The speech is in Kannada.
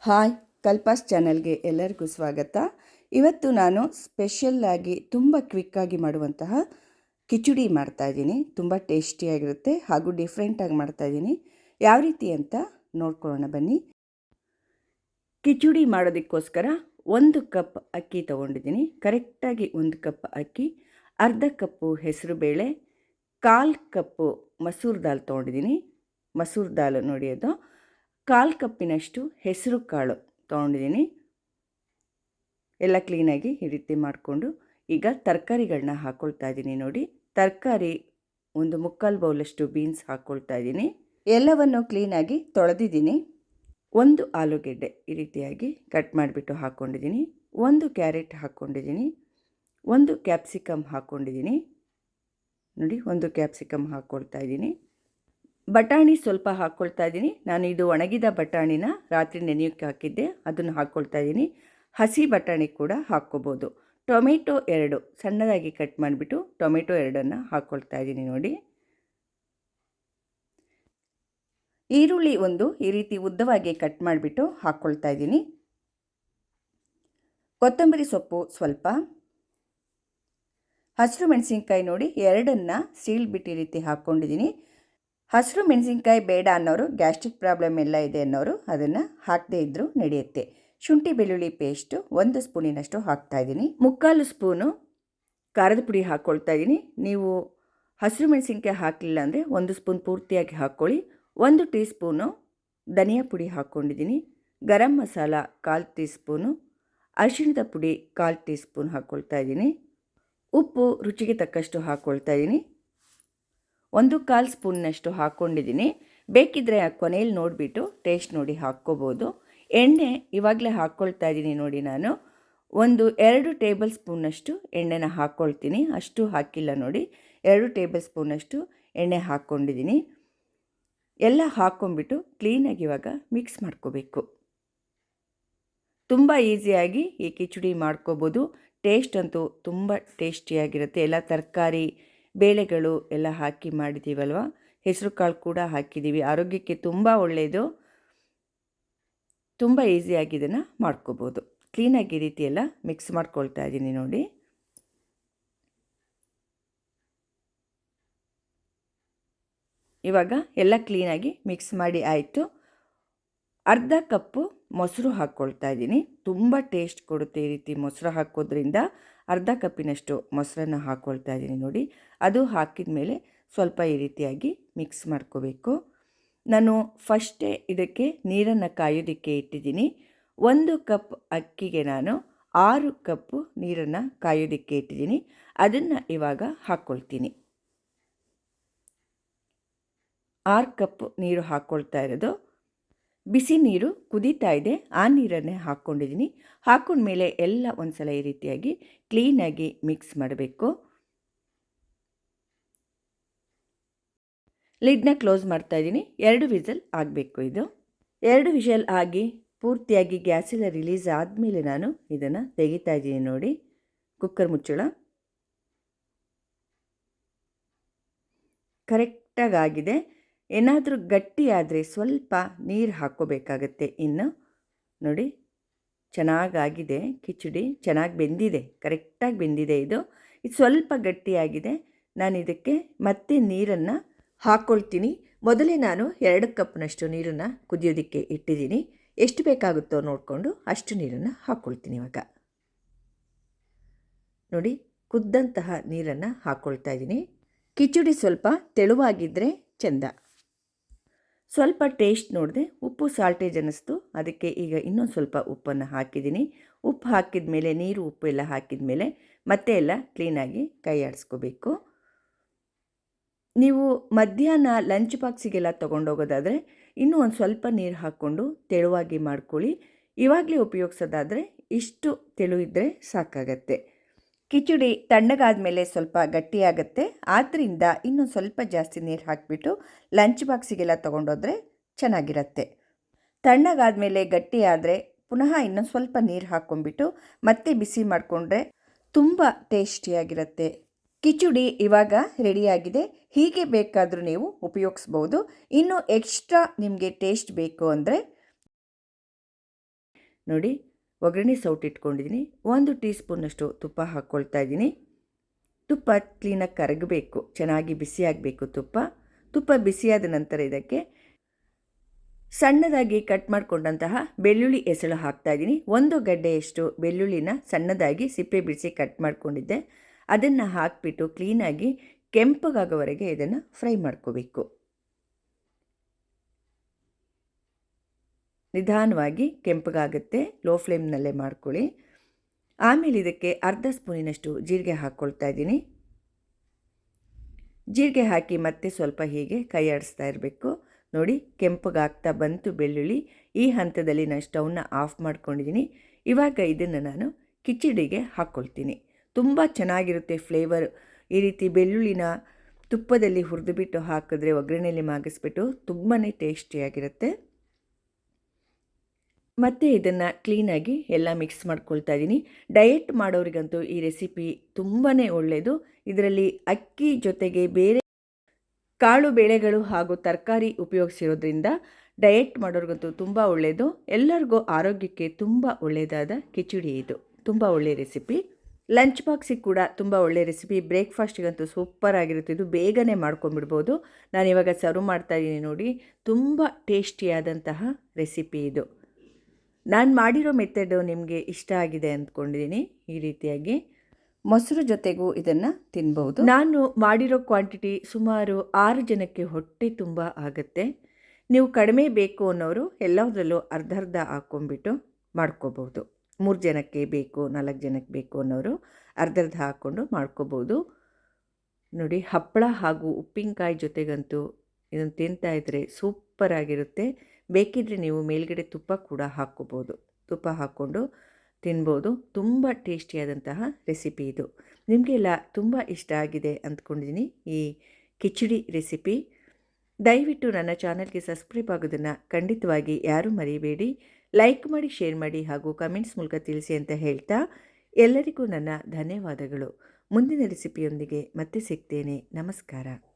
ಹಾಯ್, ಕಲ್ಪಾಸ್ ಚಾನಲ್ಗೆ ಎಲ್ಲರಿಗೂ ಸ್ವಾಗತ. ಇವತ್ತು ನಾನು ಸ್ಪೆಷಲ್ಲಾಗಿ ತುಂಬ ಕ್ವಿಕ್ಕಾಗಿ ಮಾಡುವಂತಹ ಕಿಚಡಿ ಮಾಡ್ತಾಯಿದ್ದೀನಿ. ತುಂಬ ಟೇಸ್ಟಿಯಾಗಿರುತ್ತೆ ಹಾಗೂ ಡಿಫ್ರೆಂಟಾಗಿ ಮಾಡ್ತಾಯಿದ್ದೀನಿ. ಯಾವ ರೀತಿ ಅಂತ ನೋಡ್ಕೊಳ್ಳೋಣ ಬನ್ನಿ. ಕಿಚಡಿ ಮಾಡೋದಕ್ಕೋಸ್ಕರ 1 ಕಪ್ ಅಕ್ಕಿ ತೊಗೊಂಡಿದ್ದೀನಿ. ಕರೆಕ್ಟಾಗಿ 1 ಕಪ್ ಅಕ್ಕಿ, ಅರ್ಧ ಕಪ್ಪು ಹೆಸರುಬೇಳೆ, 1/4 ಕಪ್ಪು ಮಸೂರ್ ದಾಲ್ ತೊಗೊಂಡಿದ್ದೀನಿ. ಮಸೂರ್ ದಾಲ್ ನೋಡಿ, ಅದು 1/4 ಕಪ್ಪಿನಷ್ಟು ಹೆಸರು ಕಾಳು ತೊಗೊಂಡಿದ್ದೀನಿ. ಎಲ್ಲ ಕ್ಲೀನಾಗಿ ಈ ರೀತಿ ಮಾಡಿಕೊಂಡು ಈಗ ತರಕಾರಿಗಳನ್ನ ಹಾಕ್ಕೊಳ್ತಾ ಇದ್ದೀನಿ. ನೋಡಿ, ತರಕಾರಿ 1/4 ಬೌಲಷ್ಟು ಬೀನ್ಸ್ ಹಾಕ್ಕೊಳ್ತಾ ಇದ್ದೀನಿ. ಎಲ್ಲವನ್ನು ಕ್ಲೀನಾಗಿ ತೊಳೆದಿದ್ದೀನಿ. 1 ಆಲೂಗೆಡ್ಡೆ ಈ ರೀತಿಯಾಗಿ ಕಟ್ ಮಾಡಿಬಿಟ್ಟು ಹಾಕ್ಕೊಂಡಿದ್ದೀನಿ. 1 ಕ್ಯಾರೆಟ್ ಹಾಕ್ಕೊಂಡಿದ್ದೀನಿ. 1 ಕ್ಯಾಪ್ಸಿಕಮ್ ಹಾಕ್ಕೊಂಡಿದ್ದೀನಿ. ನೋಡಿ, 1 ಕ್ಯಾಪ್ಸಿಕಮ್ ಹಾಕ್ಕೊಳ್ತಾ ಇದ್ದೀನಿ. ಬಟಾಣಿ ಸ್ವಲ್ಪ ಹಾಕ್ಕೊಳ್ತಾ ಇದ್ದೀನಿ. ನಾನು ಇದು ಒಣಗಿದ ಬಟಾಣಿನ ರಾತ್ರಿ ನೆನೆಯೋಕ್ಕೆ ಹಾಕಿದ್ದೆ, ಅದನ್ನು ಹಾಕ್ಕೊಳ್ತಾ ಇದ್ದೀನಿ. ಹಸಿ ಬಟಾಣಿ ಕೂಡ ಹಾಕ್ಕೋಬೋದು. ಟೊಮೆಟೊ 2 ಸಣ್ಣದಾಗಿ ಕಟ್ ಮಾಡಿಬಿಟ್ಟು ಟೊಮೆಟೊ 2 ಹಾಕ್ಕೊಳ್ತಾ ಇದ್ದೀನಿ. ನೋಡಿ, ಈರುಳ್ಳಿ 1 ಈ ರೀತಿ ಉದ್ದವಾಗಿ ಕಟ್ ಮಾಡಿಬಿಟ್ಟು ಹಾಕ್ಕೊಳ್ತಾ ಇದ್ದೀನಿ. ಕೊತ್ತಂಬರಿ ಸೊಪ್ಪು ಸ್ವಲ್ಪ, ಹಸಿರು ಮೆಣಸಿನ್ಕಾಯಿ ನೋಡಿ 2 ಸೀಳ್ಬಿಟ್ಟು ಈ ರೀತಿ ಹಾಕ್ಕೊಂಡಿದ್ದೀನಿ. ಹಸಿರು ಮೆಣಸಿನ್ಕಾಯಿ ಬೇಡ ಅನ್ನೋರು, ಗ್ಯಾಸ್ಟ್ರಿಕ್ ಪ್ರಾಬ್ಲಮ್ ಎಲ್ಲ ಇದೆ ಅನ್ನೋರು ಅದನ್ನು ಹಾಕದೇ ಇದ್ದರೂ ನಡೆಯುತ್ತೆ. ಶುಂಠಿ ಬೆಳ್ಳುಳ್ಳಿ ಪೇಸ್ಟು 1 ಸ್ಪೂನಿನಷ್ಟು ಹಾಕ್ತಾಯಿದ್ದೀನಿ. 3/4 ಸ್ಪೂನು ಖಾರದ ಪುಡಿ ಹಾಕ್ಕೊಳ್ತಾ ಇದ್ದೀನಿ. ನೀವು ಹಸಿರು ಮೆಣಸಿನ್ಕಾಯಿ ಹಾಕಲಿಲ್ಲ ಅಂದರೆ 1 ಸ್ಪೂನ್ ಪೂರ್ತಿಯಾಗಿ ಹಾಕ್ಕೊಳ್ಳಿ. 1 ಟೀ ಸ್ಪೂನು ಧನಿಯಾ ಪುಡಿ ಹಾಕ್ಕೊಂಡಿದ್ದೀನಿ. ಗರಂ ಮಸಾಲ 1/4 ಟೀ ಸ್ಪೂನು, ಅರಿಶಿಣದ ಪುಡಿ 1/4 ಟೀ ಸ್ಪೂನ್ ಹಾಕ್ಕೊಳ್ತಾ ಇದ್ದೀನಿ. ಉಪ್ಪು ರುಚಿಗೆ ತಕ್ಕಷ್ಟು ಹಾಕ್ಕೊಳ್ತಾ ಇದ್ದೀನಿ. 1/4 ಸ್ಪೂನ್ನಷ್ಟು ಹಾಕ್ಕೊಂಡಿದ್ದೀನಿ. ಬೇಕಿದ್ದರೆ ಕೊನೆಯಲ್ಲಿ ನೋಡಿಬಿಟ್ಟು ಟೇಸ್ಟ್ ನೋಡಿ ಹಾಕ್ಕೋಬೋದು. ಎಣ್ಣೆ ಇವಾಗಲೇ ಹಾಕ್ಕೊಳ್ತಾ ಇದ್ದೀನಿ. ನೋಡಿ, ನಾನು 2 ಟೇಬಲ್ ಸ್ಪೂನ್ನಷ್ಟು ಎಣ್ಣೆನ ಹಾಕ್ಕೊಳ್ತೀನಿ. ಅಷ್ಟು ಹಾಕಿಲ್ಲ ನೋಡಿ, 2 ಟೇಬಲ್ ಸ್ಪೂನ್ನಷ್ಟು ಎಣ್ಣೆ ಹಾಕ್ಕೊಂಡಿದ್ದೀನಿ. ಎಲ್ಲ ಹಾಕ್ಕೊಂಬಿಟ್ಟು ಕ್ಲೀನಾಗಿ ಇವಾಗ ಮಿಕ್ಸ್ ಮಾಡ್ಕೋಬೇಕು. ತುಂಬ ಈಸಿಯಾಗಿ ಈ ಕಿಚಡಿ ಮಾಡ್ಕೋಬೋದು. ಟೇಸ್ಟ್ ಅಂತೂ ತುಂಬ ಟೇಸ್ಟಿಯಾಗಿರುತ್ತೆ. ಎಲ್ಲ ತರಕಾರಿ ಬೇಳೆಗಳು ಎಲ್ಲ ಹಾಕಿ ಮಾಡಿದ್ದೀವಲ್ವ, ಹೆಸರು ಕಾಳು ಕೂಡ ಹಾಕಿದ್ದೀವಿ. ಆರೋಗ್ಯಕ್ಕೆ ತುಂಬ ಒಳ್ಳೆಯದು. ತುಂಬ ಈಸಿಯಾಗಿ ಇದನ್ನು ಮಾಡ್ಕೋಬೋದು. ಕ್ಲೀನಾಗಿ ಈ ರೀತಿ ಎಲ್ಲ ಮಿಕ್ಸ್ ಮಾಡ್ಕೊಳ್ತಾ ಇದ್ದೀನಿ. ನೋಡಿ, ಇವಾಗ ಎಲ್ಲ ಕ್ಲೀನಾಗಿ ಮಿಕ್ಸ್ ಮಾಡಿ ಆಯಿತು. ಅರ್ಧ ಕಪ್ಪು ಮೊಸರು ಹಾಕ್ಕೊಳ್ತಾ ಇದ್ದೀನಿ. ತುಂಬ ಟೇಸ್ಟ್ ಕೊಡುತ್ತೆ ಈ ರೀತಿ ಮೊಸರು ಹಾಕೋದ್ರಿಂದ. ಅರ್ಧ ಕಪ್ಪಿನಷ್ಟು ಮೊಸರನ್ನು ಹಾಕ್ಕೊಳ್ತಾ ಇದ್ದೀನಿ. ನೋಡಿ, ಅದು ಹಾಕಿದ ಮೇಲೆ ಸ್ವಲ್ಪ ಈ ರೀತಿಯಾಗಿ ಮಿಕ್ಸ್ ಮಾಡ್ಕೋಬೇಕು. ನಾನು ಫಸ್ಟೇ ಇದಕ್ಕೆ ನೀರನ್ನು ಕಾಯೋದಕ್ಕೆ ಇಟ್ಟಿದ್ದೀನಿ. 1 ಕಪ್ ಅಕ್ಕಿಗೆ ನಾನು 6 ಕಪ್ಪು ನೀರನ್ನು ಕಾಯೋದಕ್ಕೆ ಇಟ್ಟಿದ್ದೀನಿ. ಅದನ್ನು ಇವಾಗ ಹಾಕ್ಕೊಳ್ತೀನಿ. 6 ಕಪ್ ನೀರು ಹಾಕ್ಕೊಳ್ತಾ ಇರೋದು. ಬಿಸಿ ನೀರು ಕುದೀತಾ ಇದೆ, ಆ ನೀರನ್ನೇ ಹಾಕ್ಕೊಂಡಿದ್ದೀನಿ. ಹಾಕ್ಕೊಂಡ್ಮೇಲೆ ಎಲ್ಲ ಒಂದು ಸಲ ಈ ರೀತಿಯಾಗಿ ಕ್ಲೀನಾಗಿ ಮಿಕ್ಸ್ ಮಾಡಬೇಕು. ಲಿಡ್ನ ಕ್ಲೋಸ್ ಮಾಡ್ತಾ ಇದ್ದೀನಿ. 2 ವಿಸಲ್ ಆಗಬೇಕು. ಇದು 2 ವಿಷಲ್ ಆಗಿ ಪೂರ್ತಿಯಾಗಿ ಗ್ಯಾಸೆಲ್ಲ ರಿಲೀಸ್ ಆದಮೇಲೆ ನಾನು ಇದನ್ನು ತೆಗಿತಾ ಇದ್ದೀನಿ. ನೋಡಿ, ಕುಕ್ಕರ್ ಮುಚ್ಚಳ ಕರೆಕ್ಟಾಗಿದೆ. ಏನಾದರೂ ಗಟ್ಟಿಯಾದರೆ ಸ್ವಲ್ಪ ನೀರು ಹಾಕ್ಕೋಬೇಕಾಗತ್ತೆ. ಇನ್ನು ನೋಡಿ, ಚೆನ್ನಾಗಾಗಿದೆ ಕಿಚಡಿ, ಚೆನ್ನಾಗಿ ಬೆಂದಿದೆ, ಕರೆಕ್ಟಾಗಿ ಬೆಂದಿದೆ. ಇದು ಸ್ವಲ್ಪ ಗಟ್ಟಿಯಾಗಿದೆ. ನಾನು ಇದಕ್ಕೆ ಮತ್ತೆ ನೀರನ್ನು ಹಾಕ್ಕೊಳ್ತೀನಿ. ಮೊದಲೇ ನಾನು 2 ಕಪ್ನಷ್ಟು ನೀರನ್ನು ಕುದಿಯೋದಕ್ಕೆ ಇಟ್ಟಿದ್ದೀನಿ. ಎಷ್ಟು ಬೇಕಾಗುತ್ತೋ ನೋಡಿಕೊಂಡು ಅಷ್ಟು ನೀರನ್ನು ಹಾಕ್ಕೊಳ್ತೀನಿ. ಇವಾಗ ನೋಡಿ, ಕುದ್ದಂತಹ ನೀರನ್ನು ಹಾಕ್ಕೊಳ್ತಾ ಇದ್ದೀನಿ. ಕಿಚಡಿ ಸ್ವಲ್ಪ ತೆಳುವಾಗಿದ್ದರೆ ಚೆಂದ. ಸ್ವಲ್ಪ ಟೇಸ್ಟ್ ನೋಡಿದೆ, ಉಪ್ಪು ಸಾಲ್ಟೇಜ್ ಅನ್ನಿಸ್ತು. ಅದಕ್ಕೆ ಈಗ ಇನ್ನೊಂದು ಸ್ವಲ್ಪ ಉಪ್ಪನ್ನು ಹಾಕಿದ್ದೀನಿ. ಉಪ್ಪು ಹಾಕಿದ ಮೇಲೆ, ನೀರು ಉಪ್ಪು ಎಲ್ಲ ಹಾಕಿದ ಮೇಲೆ ಮತ್ತೆ ಎಲ್ಲ ಕ್ಲೀನಾಗಿ ಕೈ ಆಡಿಸ್ಕೋಬೇಕು. ನೀವು ಮಧ್ಯಾಹ್ನ ಲಂಚ್ ಬಾಕ್ಸಿಗೆಲ್ಲ ತೊಗೊಂಡೋಗೋದಾದರೆ ಇನ್ನೂ ಒಂದು ಸ್ವಲ್ಪ ನೀರು ಹಾಕ್ಕೊಂಡು ತೆಳುವಾಗಿ ಮಾಡ್ಕೊಳ್ಳಿ. ಇವಾಗಲೇ ಉಪಯೋಗಿಸೋದಾದರೆ ಇಷ್ಟು ತೆಳು ಇದ್ದರೆ ಸಾಕಾಗತ್ತೆ. ಕಿಚಡಿ ತಣ್ಣಗಾದ ಮೇಲೆ ಸ್ವಲ್ಪ ಗಟ್ಟಿಯಾಗುತ್ತೆ. ಆದ್ದರಿಂದ ಇನ್ನೊಂದು ಸ್ವಲ್ಪ ಜಾಸ್ತಿ ನೀರು ಹಾಕಿಬಿಟ್ಟು ಲಂಚ್ ಬಾಕ್ಸಿಗೆಲ್ಲ ತೊಗೊಂಡೋದ್ರೆ ಚೆನ್ನಾಗಿರುತ್ತೆ. ತಣ್ಣಗಾದ ಮೇಲೆ ಗಟ್ಟಿಯಾದರೆ ಪುನಃ ಇನ್ನೊಂದು ಸ್ವಲ್ಪ ನೀರು ಹಾಕ್ಕೊಂಡ್ಬಿಟ್ಟು ಮತ್ತೆ ಬಿಸಿ ಮಾಡಿಕೊಂಡ್ರೆ ತುಂಬ ಟೇಸ್ಟಿಯಾಗಿರುತ್ತೆ. ಕಿಚಡಿ ಇವಾಗ ರೆಡಿಯಾಗಿದೆ. ಹೀಗೆ ಬೇಕಾದರೂ ನೀವು ಉಪಯೋಗಿಸ್ಬೋದು. ಇನ್ನೂ ಎಕ್ಸ್ಟ್ರಾ ನಿಮಗೆ ಟೇಸ್ಟ್ ಬೇಕು ಅಂದರೆ ನೋಡಿ ಒಗ್ಗರಣೆ ಸೌಟು ಇಟ್ಕೊಂಡಿದ್ದೀನಿ. 1 ಟೀ ಸ್ಪೂನಷ್ಟು ತುಪ್ಪ ಹಾಕ್ಕೊಳ್ತಾ ಇದ್ದೀನಿ. ತುಪ್ಪ ಕ್ಲೀನಾಗಿ ಕರಗಬೇಕು, ಚೆನ್ನಾಗಿ ಬಿಸಿಯಾಗಬೇಕು ತುಪ್ಪ ಬಿಸಿಯಾದ ನಂತರ ಇದಕ್ಕೆ ಸಣ್ಣದಾಗಿ ಕಟ್ ಮಾಡಿಕೊಂಡಂತಹ ಬೆಳ್ಳುಳ್ಳಿ ಎಸಳು ಹಾಕ್ತಾ ಇದ್ದೀನಿ. 1 ಗಡ್ಡೆಯಷ್ಟು ಬೆಳ್ಳುಳ್ಳಿನ ಸಣ್ಣದಾಗಿ ಸಿಪ್ಪೆ ಬಿಡಿಸಿ ಕಟ್ ಮಾಡಿಕೊಂಡಿದ್ದೆ. ಅದನ್ನು ಹಾಕಿಬಿಟ್ಟು ಕ್ಲೀನಾಗಿ ಕೆಂಪಗಾಗೋವರೆಗೆ ಇದನ್ನು ಫ್ರೈ ಮಾಡ್ಕೋಬೇಕು. ನಿಧಾನವಾಗಿ ಕೆಂಪಗಾಗುತ್ತೆ, ಲೋ ಫ್ಲೇಮ್ನಲ್ಲೇ ಮಾಡ್ಕೊಳ್ಳಿ. ಆಮೇಲೆ ಇದಕ್ಕೆ ಅರ್ಧ ಸ್ಪೂನಿನಷ್ಟು ಜೀರಿಗೆ ಹಾಕ್ಕೊಳ್ತಾ ಇದ್ದೀನಿ. ಜೀರಿಗೆ ಹಾಕಿ ಮತ್ತೆ ಸ್ವಲ್ಪ ಹೀಗೆ ಕೈ ಆಡಿಸ್ತಾ ಇರಬೇಕು. ನೋಡಿ ಕೆಂಪಗಾಗ್ತಾ ಬಂತು ಬೆಳ್ಳುಳ್ಳಿ. ಈ ಹಂತದಲ್ಲಿ ನಾನು ಸ್ಟವ್ನ ಆಫ್ ಮಾಡ್ಕೊಂಡಿದ್ದೀನಿ. ಇವಾಗ ಇದನ್ನು ನಾನು ಕಿಚಡಿಗೆ ಹಾಕ್ಕೊಳ್ತೀನಿ. ತುಂಬ ಚೆನ್ನಾಗಿರುತ್ತೆ ಫ್ಲೇವರ್. ಈ ರೀತಿ ಬೆಳ್ಳುಳ್ಳಿನ ತುಪ್ಪದಲ್ಲಿ ಹುರಿದುಬಿಟ್ಟು ಹಾಕಿದ್ರೆ, ಒಗ್ಗರಣೆಯಲ್ಲಿ ಮಾಗಿಸ್ಬಿಟ್ಟು ತುಂಬಾ ಟೇಸ್ಟಿಯಾಗಿರುತ್ತೆ. ಮತ್ತು ಇದನ್ನು ಕ್ಲೀನಾಗಿ ಎಲ್ಲ ಮಿಕ್ಸ್ ಮಾಡ್ಕೊಳ್ತಾ ಇದ್ದೀನಿ. ಡಯೆಟ್ ಮಾಡೋರಿಗಂತೂ ಈ ರೆಸಿಪಿ ತುಂಬಾ ಒಳ್ಳೆಯದು. ಇದರಲ್ಲಿ ಅಕ್ಕಿ ಜೊತೆಗೆ ಬೇರೆ ಕಾಳು ಬೇಳೆಗಳು ಹಾಗೂ ತರಕಾರಿ ಉಪಯೋಗಿಸಿರೋದ್ರಿಂದ ಡಯೆಟ್ ಮಾಡೋರಿಗಂತೂ ತುಂಬ ಒಳ್ಳೆಯದು. ಎಲ್ಲರಿಗೂ ಆರೋಗ್ಯಕ್ಕೆ ತುಂಬ ಒಳ್ಳೆಯದಾದ ಕಿಚಡಿ ಇದು. ತುಂಬ ಒಳ್ಳೆಯ ರೆಸಿಪಿ. ಲಂಚ್ ಬಾಕ್ಸಿಗೆ ಕೂಡ ತುಂಬ ಒಳ್ಳೆಯ ರೆಸಿಪಿ. ಬ್ರೇಕ್ಫಾಸ್ಟಿಗಂತೂ ಸೂಪರ್ ಆಗಿರುತ್ತೆ. ಇದು ಬೇಗನೆ ಮಾಡ್ಕೊಂಬಿಡ್ಬೋದು. ನಾನಿವಾಗ ಸರ್ವ್ ಮಾಡ್ತಾಯಿದ್ದೀನಿ ನೋಡಿ. ತುಂಬ ಟೇಸ್ಟಿಯಾದಂತಹ ರೆಸಿಪಿ ಇದು. ನಾನು ಮಾಡಿರೋ ಮೆಥಡು ನಿಮಗೆ ಇಷ್ಟ ಆಗಿದೆ ಅಂದ್ಕೊಂಡಿದ್ದೀನಿ. ಈ ರೀತಿಯಾಗಿ ಮೊಸರು ಜೊತೆಗೂ ಇದನ್ನು ತಿನ್ಬೋದು. ನಾನು ಮಾಡಿರೋ ಕ್ವಾಂಟಿಟಿ ಸುಮಾರು 6 ಜನಕ್ಕೆ ಹೊಟ್ಟೆ ತುಂಬ ಆಗುತ್ತೆ. ನೀವು ಕಡಿಮೆ ಬೇಕು ಅನ್ನೋರು ಎಲ್ಲದರಲ್ಲೂ ಅರ್ಧ ಹಾಕ್ಕೊಂಬಿಟ್ಟು ಮಾಡ್ಕೋಬೋದು. 3 ಜನಕ್ಕೆ ಬೇಕು, 4 ಜನಕ್ಕೆ ಬೇಕು ಅನ್ನೋರು ಅರ್ಧ ಹಾಕ್ಕೊಂಡು ಮಾಡ್ಕೋಬೋದು. ನೋಡಿ, ಹಪ್ಪಳ ಹಾಗೂ ಉಪ್ಪಿನಕಾಯಿ ಜೊತೆಗಂತೂ ಇದನ್ನು ತಿಂತಾಯಿದ್ರೆ ಸೂಪರಾಗಿರುತ್ತೆ. ಬೇಕಿದ್ದರೆ ನೀವು ಮೇಲ್ಗಡೆ ತುಪ್ಪ ಕೂಡ ಹಾಕ್ಕೋಬೋದು. ತುಪ್ಪ ಹಾಕ್ಕೊಂಡು ತಿನ್ಬೋದು. ತುಂಬ ಟೇಸ್ಟಿಯಾದಂತಹ ರೆಸಿಪಿ ಇದು. ನಿಮಗೆಲ್ಲ ತುಂಬ ಇಷ್ಟ ಆಗಿದೆ ಅಂದ್ಕೊಂಡಿದ್ದೀನಿ ಈ ಕಿಚಡಿ ರೆಸಿಪಿ. ದಯವಿಟ್ಟು ನನ್ನ ಚಾನಲ್ಗೆ ಸಬ್ಸ್ಕ್ರೈಬ್ ಆಗೋದನ್ನು ಖಂಡಿತವಾಗಿ ಯಾರೂ ಮರಿಬೇಡಿ. ಲೈಕ್ ಮಾಡಿ, ಶೇರ್ ಮಾಡಿ ಹಾಗೂ ಕಮೆಂಟ್ಸ್ ಮೂಲಕ ತಿಳಿಸಿ ಅಂತ ಹೇಳ್ತಾ ಎಲ್ಲರಿಗೂ ನನ್ನ ಧನ್ಯವಾದಗಳು. ಮುಂದಿನ ರೆಸಿಪಿಯೊಂದಿಗೆ ಮತ್ತೆ ಸಿಗ್ತೇನೆ. ನಮಸ್ಕಾರ.